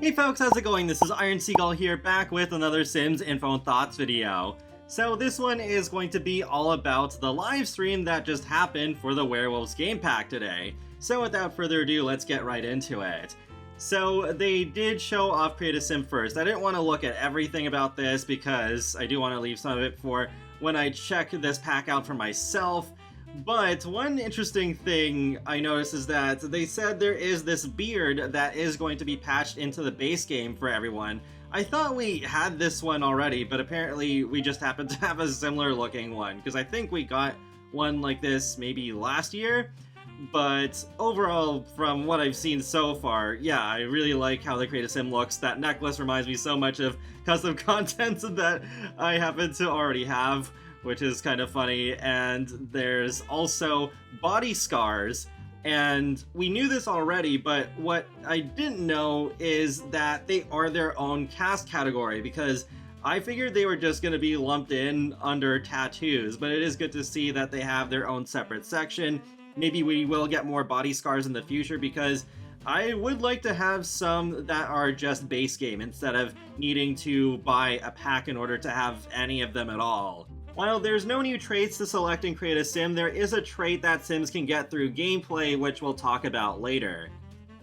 Hey folks, how's it going? This is Iron Seagull here, back with another Sims Info and Thoughts video. So this one is going to be all about the live stream that just happened for the Werewolves game pack today. So without further ado, let's get right into it. So they did show off Create a Sim first. I didn't want to look at everything about this because I do want to leave some of it for when I check this pack out for myself. But one interesting thing I noticed is that they said there is this beard that is going to be patched into the base game for everyone. I thought we had this one already, but apparently we just happen to have a similar looking one, because I think we got one like this maybe last year. But overall, from what I've seen so far, yeah, I really like how the Create a Sim looks. That necklace reminds me so much of custom content that I happen to already have, which is kind of funny. And there's also body scars, and we knew this already, but what I didn't know is that they are their own cast category, because I figured they were just going to be lumped in under tattoos, but it is good to see that they have their own separate section. Maybe we will get more body scars in the future, because I would like to have some that are just base game instead of needing to buy a pack in order to have any of them at all. While there's no new traits to select in Create a Sim, there is a trait that Sims can get through gameplay, which we'll talk about later.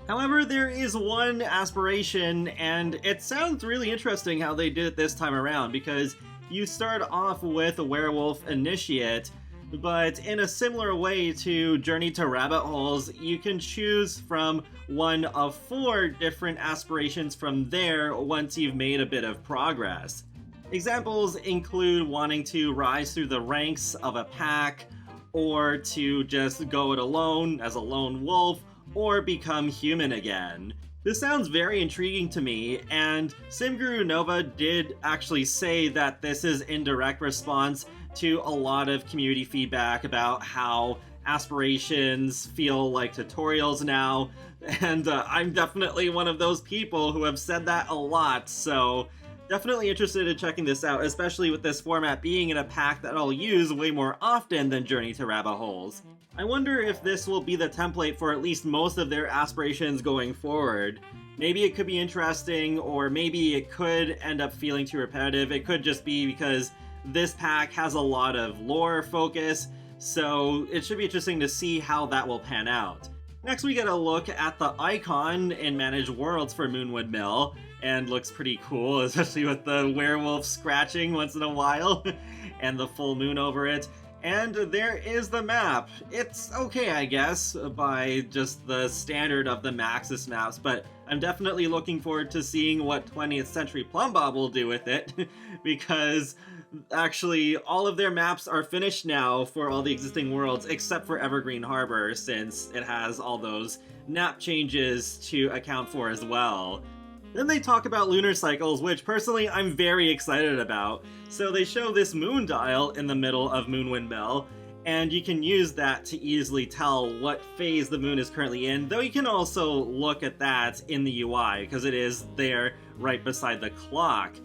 However, there is one aspiration, and it sounds really interesting how they did it this time around, because you start off with a Werewolf Initiate, but in a similar way to Journey to Rabbit Holes, you can choose from one of 4 different aspirations from there once you've made a bit of progress. Examples include wanting to rise through the ranks of a pack, or to just go it alone as a lone wolf, or become human again. This sounds very intriguing to me, and SimGuru Nova did actually say that this is in direct response to a lot of community feedback about how aspirations feel like tutorials now, and I'm definitely one of those people who have said that a lot, so definitely interested in checking this out, especially with this format being in a pack that I'll use way more often than Journey to Rabbit Holes. I wonder if this will be the template for at least most of their aspirations going forward. Maybe it could be interesting, or maybe it could end up feeling too repetitive. It could just be because this pack has a lot of lore focus, so it should be interesting to see how that will pan out. Next, we get a look at the icon in Manage Worlds for Moonwood Mill, and looks pretty cool, especially with the werewolf scratching once in a while, and the full moon over it. And there is the map. It's okay, I guess, by just the standard of the Maxis maps, but I'm definitely looking forward to seeing what 20th Century Plumbob will do with it, because actually all of their maps are finished now for all the existing worlds, except for Evergreen Harbor, since it has all those nap changes to account for as well. Then they talk about lunar cycles, which personally I'm very excited about. So they show this moon dial in the middle of Moonwood Mill, and you can use that to easily tell what phase the moon is currently in, though you can also look at that in the UI, because it is there right beside the clock,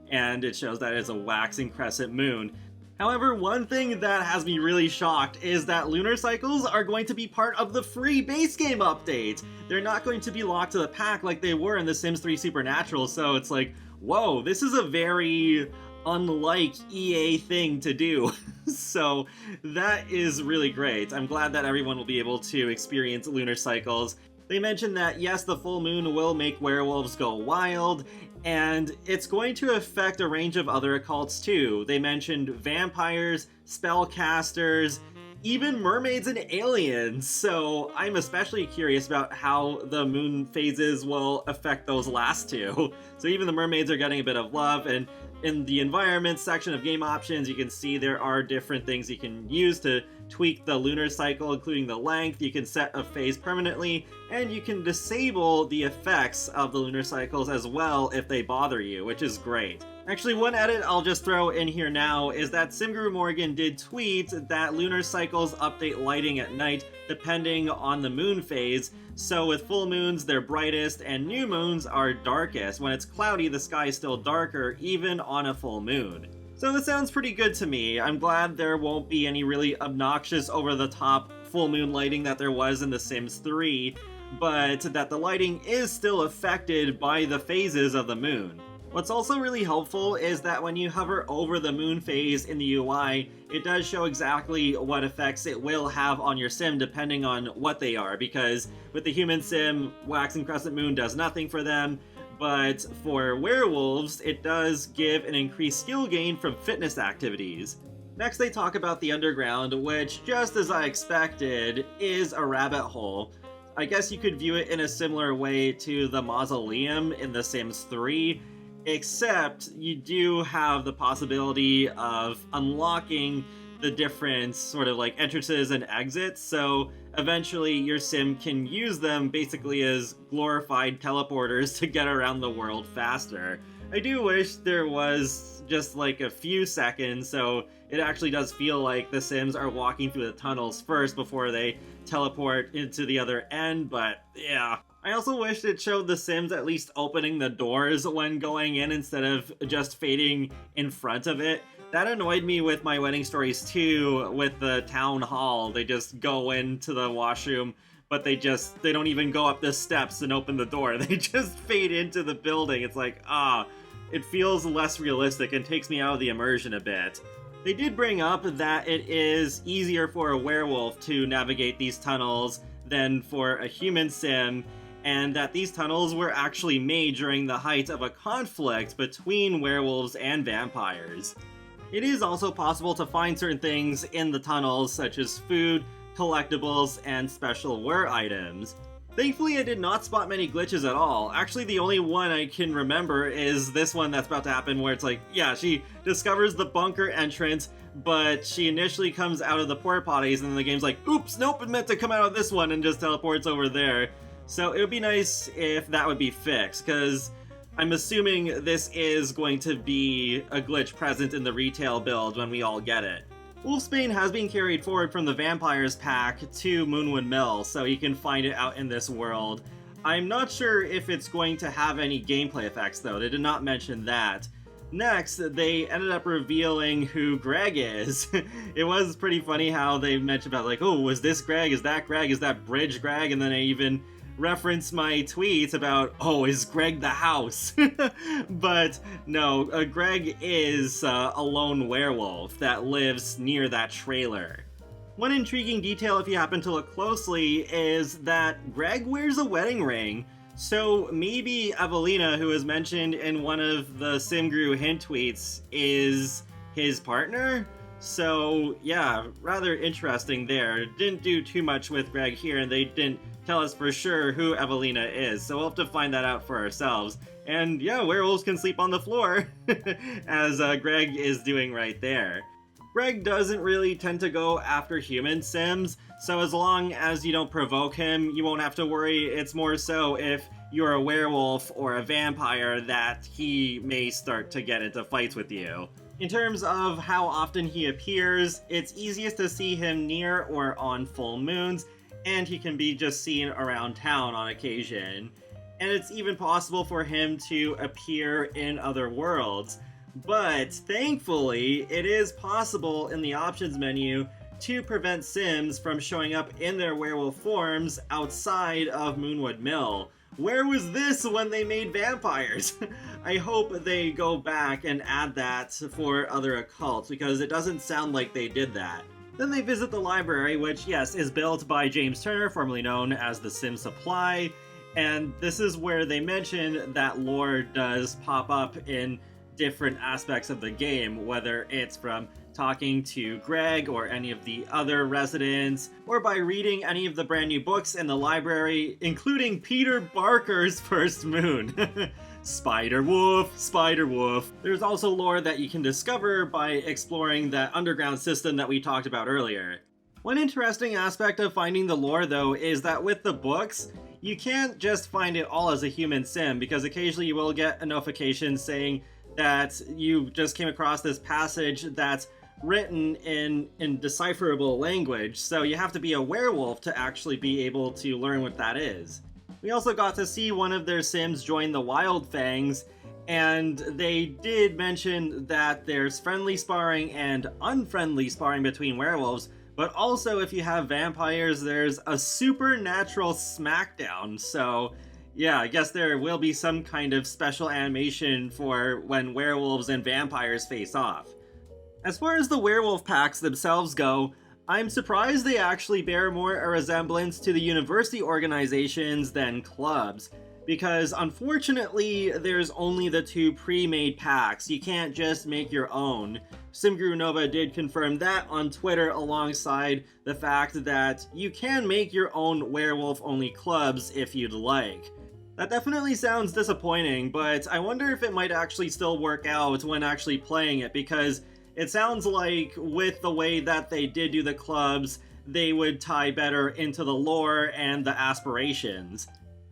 and it shows that it's a waxing crescent moon. However, one thing that has me really shocked is that lunar cycles are going to be part of the free base game update. They're not going to be locked to the pack like they were in The Sims 3 Supernatural, so it's like, whoa, this is a very unlike EA thing to do. So that is really great. I'm glad that everyone will be able to experience lunar cycles. They mentioned that yes, the full moon will make werewolves go wild, and it's going to affect a range of other occults too. They mentioned vampires, spellcasters, even mermaids and aliens, so I'm especially curious about how the moon phases will affect those last 2. So even the mermaids are getting a bit of love, and in the environment section of game options, you can see there are different things you can use to tweak the lunar cycle, including the length. You can set a phase permanently, and you can disable the effects of the lunar cycles as well if they bother you, which is great. Actually, one edit I'll just throw in here now is that SimGuru Morgan did tweet that lunar cycles update lighting at night depending on the moon phase, so with full moons they're brightest and new moons are darkest. When it's cloudy, the sky is still darker, even on a full moon. So this sounds pretty good to me. I'm glad there won't be any really obnoxious over-the-top full moon lighting that there was in The Sims 3, but that the lighting is still affected by the phases of the moon. What's also really helpful is that when you hover over the moon phase in the UI, it does show exactly what effects it will have on your sim depending on what they are, because with the human sim, waxing crescent moon does nothing for them, but for werewolves, it does give an increased skill gain from fitness activities. Next, they talk about the underground, which, just as I expected, is a rabbit hole. I guess you could view it in a similar way to the mausoleum in The Sims 3, except you do have the possibility of unlocking the different sort of like entrances and exits, so eventually your sim can use them basically as glorified teleporters to get around the world faster. I do wish there was just like a few seconds so it actually does feel like the Sims are walking through the tunnels first before they teleport into the other end, but yeah. I also wished it showed the Sims at least opening the doors when going in instead of just fading in front of it. That annoyed me with My Wedding Stories 2 with the town hall. They just go into the washroom, but they don't even go up the steps and open the door. They just fade into the building. It's like, it feels less realistic and takes me out of the immersion a bit. They did bring up that it is easier for a werewolf to navigate these tunnels than for a human sim, and that these tunnels were actually made during the height of a conflict between werewolves and vampires. It is also possible to find certain things in the tunnels, such as food, collectibles, and special were items. Thankfully, I did not spot many glitches at all. Actually, the only one I can remember is this one that's about to happen, where it's like, yeah, she discovers the bunker entrance, but she initially comes out of the porta potties, and then the game's like, oops, nope, it meant to come out of this one, and just teleports over there. So it would be nice if that would be fixed, because I'm assuming this is going to be a glitch present in the retail build when we all get it. Wolfsbane has been carried forward from the Vampires pack to Moonwood Mill, so you can find it out in this world. I'm not sure if it's going to have any gameplay effects though, they did not mention that. Next, they ended up revealing who Greg is. It was pretty funny how they mentioned about like, oh, was this Greg, is that Bridge Greg, and then they even reference my tweet about, oh, is Greg the house? But no, Greg is a lone werewolf that lives near that trailer. One intriguing detail, if you happen to look closely, is that Greg wears a wedding ring. So maybe Evelina, who was mentioned in one of the SimGrew hint tweets, is his partner? So yeah, rather interesting there. Didn't do too much with Greg here, and they didn't tell us for sure who Evelina is, so we'll have to find that out for ourselves. And yeah, werewolves can sleep on the floor, as Greg is doing right there. Greg doesn't really tend to go after human sims, so as long as you don't provoke him, you won't have to worry. It's more so if you're a werewolf or a vampire that he may start to get into fights with you. In terms of how often he appears, it's easiest to see him near or on full moons, and he can be just seen around town on occasion. And it's even possible for him to appear in other worlds. But thankfully, it is possible in the options menu to prevent Sims from showing up in their werewolf forms outside of Moonwood Mill. Where was this when they made vampires? I hope they go back and add that for other occults, because it doesn't sound like they did that. Then they visit the library, which, yes, is built by James Turner, formerly known as the Sim Supply, and this is where they mention that lore does pop up in different aspects of the game, whether it's from talking to Greg or any of the other residents, or by reading any of the brand new books in the library, including Peter Barker's First Moon. Spider Wolf. There's also lore that you can discover by exploring that underground system that we talked about earlier. One interesting aspect of finding the lore, though, is that with the books, you can't just find it all as a human sim, because occasionally you will get a notification saying that you just came across this passage that's written in indecipherable language, so you have to be a werewolf to actually be able to learn what that is. We also got to see one of their Sims join the Wild Fangs, and they did mention that there's friendly sparring and unfriendly sparring between werewolves, But also, if you have vampires, there's a supernatural smackdown, so yeah, I guess there will be some kind of special animation for when werewolves and vampires face off. As far as the werewolf packs themselves go, I'm surprised they actually bear more a resemblance to the university organizations than clubs, because unfortunately there's only the 2 pre-made packs. You can't just make your own. Simguru Nova did confirm that on Twitter, alongside the fact that you can make your own werewolf-only clubs if you'd like. That definitely sounds disappointing, but I wonder if it might actually still work out when actually playing it, because it sounds like with the way that they did do the clubs, they would tie better into the lore and the aspirations.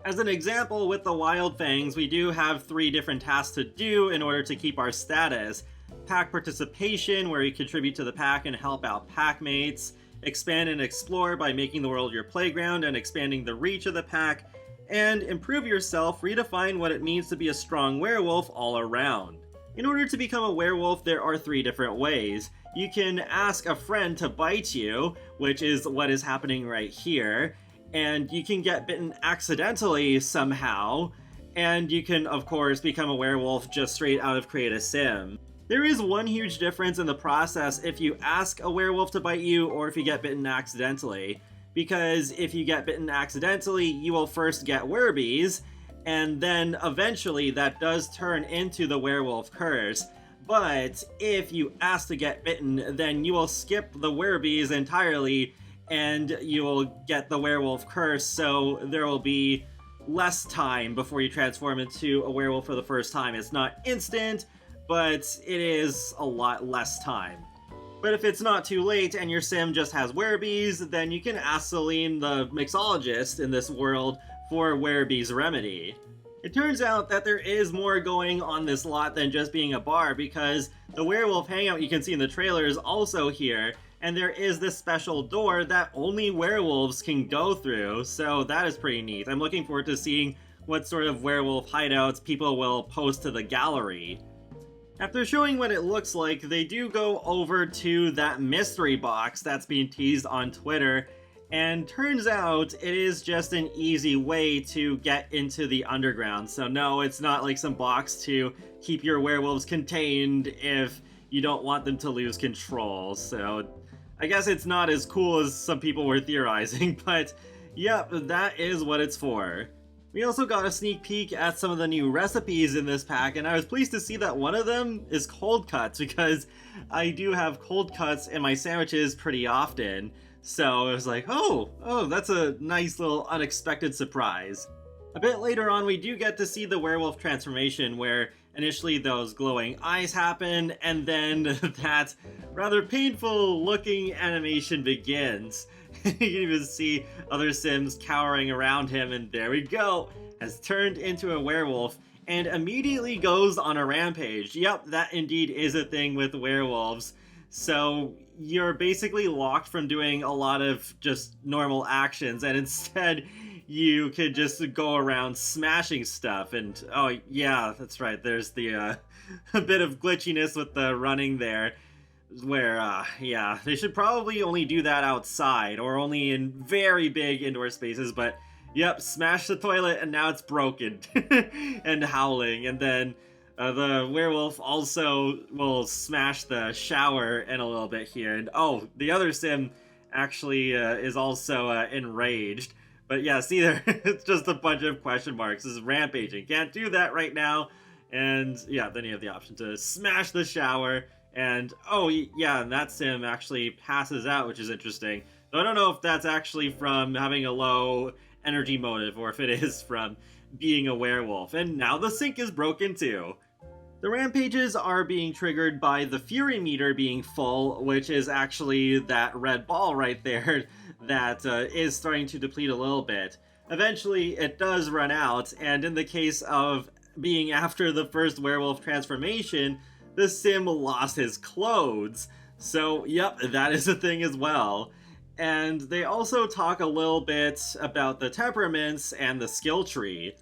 As an example, with the Wild Fangs, we do have 3 different tasks to do in order to keep our status. Pack participation, where you contribute to the pack and help out pack mates. Expand and explore by making the world your playground and expanding the reach of the pack. And improve yourself, redefine what it means to be a strong werewolf all around. In order to become a werewolf, there are 3 different ways. You can ask a friend to bite you, which is what is happening right here, and you can get bitten accidentally somehow, and you can, of course, become a werewolf just straight out of Create a Sim. There is one huge difference in the process if you ask a werewolf to bite you or if you get bitten accidentally. Because if you get bitten accidentally, you will first get werbies, and then eventually that does turn into the werewolf curse. But if you ask to get bitten, then you will skip the werbies entirely, and you will get the werewolf curse, so there will be less time before you transform into a werewolf for the first time. It's not instant, but it is a lot less time. But if it's not too late and your sim just has werebees, then you can ask Celine, the mixologist in this world, for werebees remedy. It turns out that there is more going on this lot than just being a bar, because the werewolf hangout you can see in the trailer is also here, and there is this special door that only werewolves can go through, so that is pretty neat. I'm looking forward to seeing what sort of werewolf hideouts people will post to the gallery. After showing what it looks like, they do go over to that mystery box that's being teased on Twitter, and turns out it is just an easy way to get into the underground. So no, it's not like some box to keep your werewolves contained if you don't want them to lose control. So I guess it's not as cool as some people were theorizing, but yep, that is what it's for. We also got a sneak peek at some of the new recipes in this pack, and I was pleased to see that one of them is cold cuts, because I do have cold cuts in my sandwiches pretty often. So I was like, oh, that's a nice little unexpected surprise. A bit later on, we do get to see the werewolf transformation, where initially those glowing eyes happen, and then that rather painful looking animation begins. You can even see other Sims cowering around him, and there we go, has turned into a werewolf and immediately goes on a rampage. Yep, that indeed is a thing with werewolves. So you're basically locked from doing a lot of just normal actions, and instead you could just go around smashing stuff. And oh yeah, that's right, there's the a bit of glitchiness with the running there, where yeah, they should probably only do that outside or only in very big indoor spaces. But yep, smash the toilet and now it's broken and howling. And then the werewolf also will smash the shower in a little bit here. And oh, the other sim actually is also enraged. But yeah, see there, it's just a bunch of question marks. This is rampaging. Can't do that right now. And yeah, then you have the option to smash the shower. And oh yeah, and that sim actually passes out, which is interesting. So I don't know if that's actually from having a low energy motive or if it is from being a werewolf. And now the sink is broken too. The rampages are being triggered by the fury meter being full, which is actually that red ball right there that is starting to deplete a little bit. Eventually it does run out, and in the case of being after the first werewolf transformation, the sim lost his clothes. So yep, that is a thing as well. And they also talk a little bit about the temperaments and the skill tree.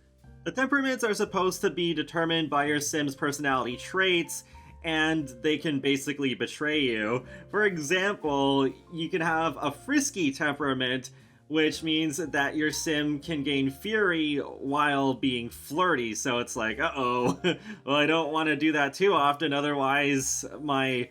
The temperaments are supposed to be determined by your sim's personality traits, and they can basically betray you. For example, you can have a frisky temperament, which means that your sim can gain fury while being flirty. So it's like, uh-oh, well, I don't want to do that too often, otherwise my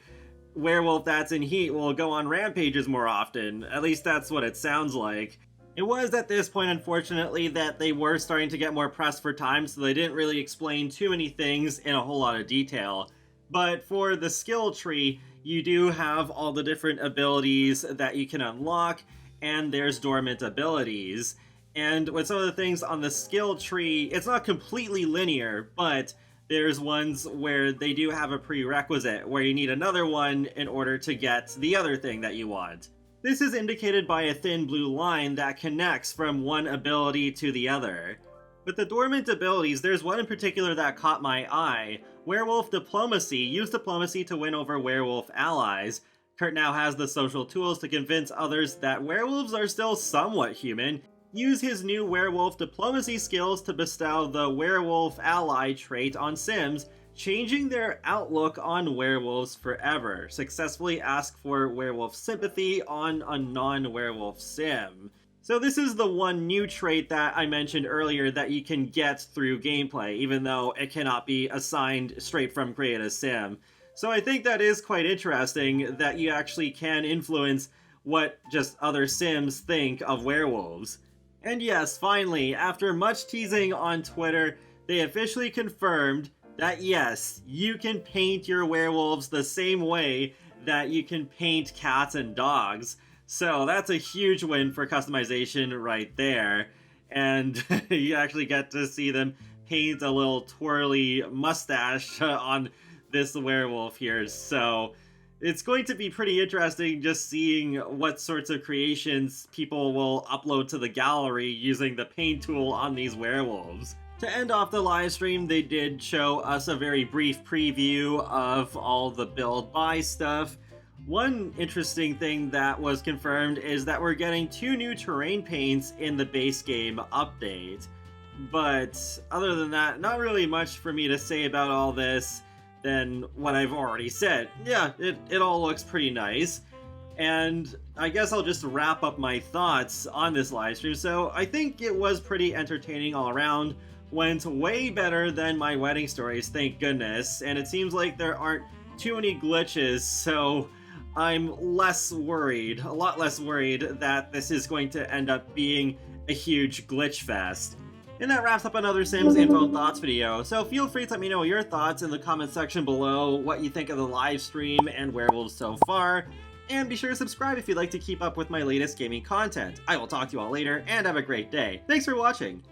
werewolf that's in heat will go on rampages more often. At least that's what it sounds like. It was at this point, unfortunately, that they were starting to get more pressed for time, so they didn't really explain too many things in a whole lot of detail. But for the skill tree, you do have all the different abilities that you can unlock, and there's dormant abilities. And with some of the things on the skill tree, it's not completely linear, but there's ones where they do have a prerequisite, where you need another one in order to get the other thing that you want. This is indicated by a thin blue line that connects from one ability to the other. With the dormant abilities, there's one in particular that caught my eye. Werewolf Diplomacy. Use diplomacy to win over werewolf allies. Kurt now has the social tools to convince others that werewolves are still somewhat human. Use his new werewolf diplomacy skills to bestow the werewolf ally trait on Sims, changing their outlook on werewolves forever. Successfully ask for werewolf sympathy on a non-werewolf sim. So this is the one new trait that I mentioned earlier that you can get through gameplay, even though it cannot be assigned straight from Create a Sim. So I think that is quite interesting that you actually can influence what just other Sims think of werewolves. And yes, finally, after much teasing on Twitter, they officially confirmed that yes, you can paint your werewolves the same way that you can paint cats and dogs. So that's a huge win for customization right there. And you actually get to see them paint a little twirly mustache on this werewolf here. So it's going to be pretty interesting just seeing what sorts of creations people will upload to the gallery using the paint tool on these werewolves. To end off the live stream, they did show us a very brief preview of all the build buy stuff. One interesting thing that was confirmed is that we're getting 2 new terrain paints in the base game update. But other than that, not really much for me to say about all this than what I've already said. Yeah, it all looks pretty nice. And I guess I'll just wrap up my thoughts on this live stream. So I think it was pretty entertaining all around. Went way better than my wedding stories, thank goodness. And it seems like there aren't too many glitches, so I'm less worried, a lot less worried that this is going to end up being a huge glitch fest. And that wraps up another Sims Info and Thoughts video, so feel free to let me know your thoughts in the comment section below, what you think of the live stream and Werewolves so far, and be sure to subscribe if you'd like to keep up with my latest gaming content. I will talk to you all later, and have a great day. Thanks for watching!